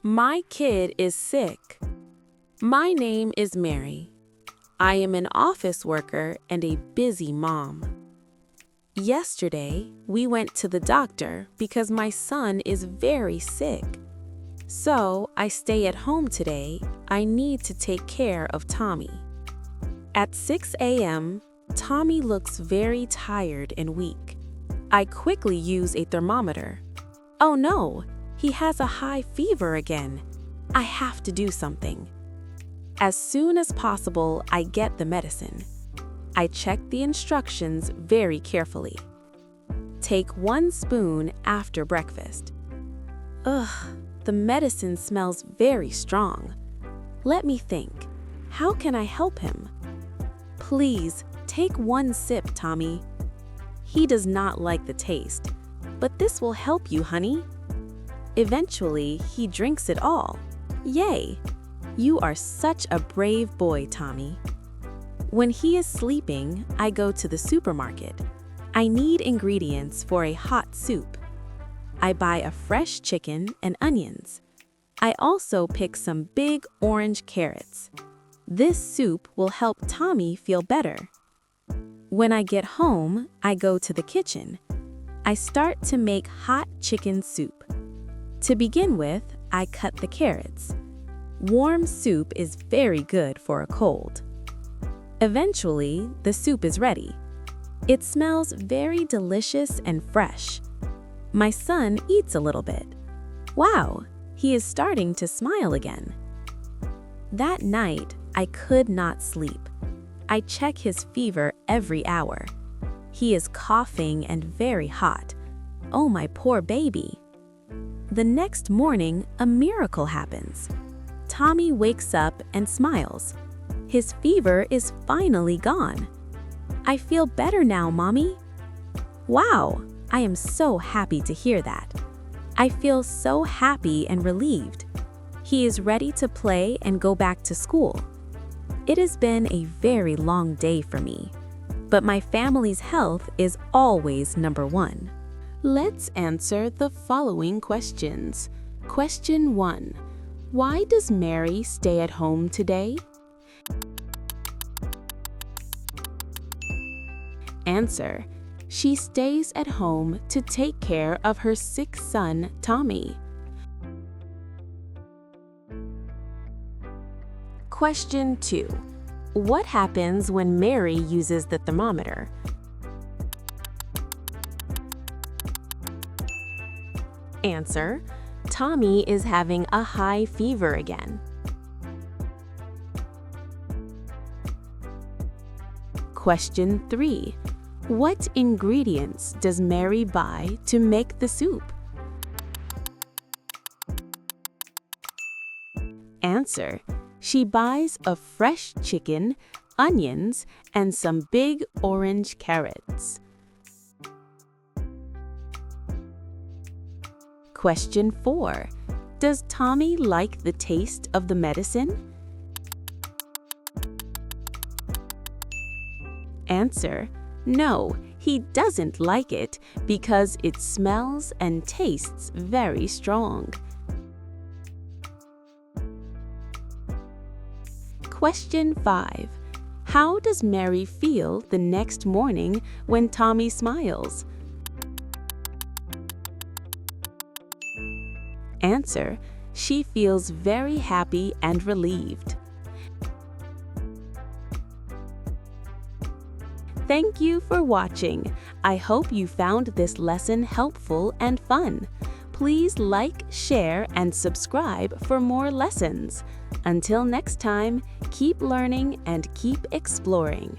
My kid is sick. My name is Mary. I am an office worker and a busy mom. Yesterday, we went to the doctor because my son is very sick. So, I stay at home today. I need to take care of Tommy. At 6 a.m., Tommy looks very tired and weak. I quickly use a thermometer. Oh no, he has a high fever again. I have to do something. As soon as possible, I get the medicine. I check the instructions very carefully. Take 1 spoon after breakfast. Ugh, the medicine smells very strong. Let me think. How can I help him? Please, take 1 sip, Tommy. He does not like the taste, but this will help you, honey. Eventually, he drinks it all. Yay! You are such a brave boy, Tommy. When he is sleeping, I go to the supermarket. I need ingredients for a hot soup. I buy a fresh chicken and onions. I also pick some big orange carrots. This soup will help Tommy feel better. When I get home, I go to the kitchen. I start to make hot chicken soup. To begin with, I cut the carrots. Warm soup is very good for a cold. Eventually, the soup is ready. It smells very delicious and fresh. My son eats a little bit. Wow, he is starting to smile again. That night, I could not sleep. I check his fever every hour. He is coughing and very hot. Oh, my poor baby. The next morning, a miracle happens. Tommy wakes up and smiles. His fever is finally gone. I feel better now, Mommy. Wow, I am so happy to hear that. I feel so happy and relieved. He is ready to play and go back to school. It has been a very long day for me, but my family's health is always number 1. Let's answer the following questions. Question 1. Why does Mary stay at home today? Answer. She stays at home to take care of her sick son, Tommy. Question 2. What happens when Mary uses the thermometer? Answer. Tommy is having a high fever again. Question 3. What ingredients does Mary buy to make the soup? Answer. She buys a fresh chicken, onions, and some big orange carrots. Question 4. Does Tommy like the taste of the medicine? Answer. No, he doesn't like it because it smells and tastes very strong. Question 5. How does Mary feel the next morning when Tommy smiles? Answer. She feels very happy and relieved. Thank you for watching. I hope you found this lesson helpful and fun. Please like, share, and subscribe for more lessons. Until next time, keep learning and keep exploring.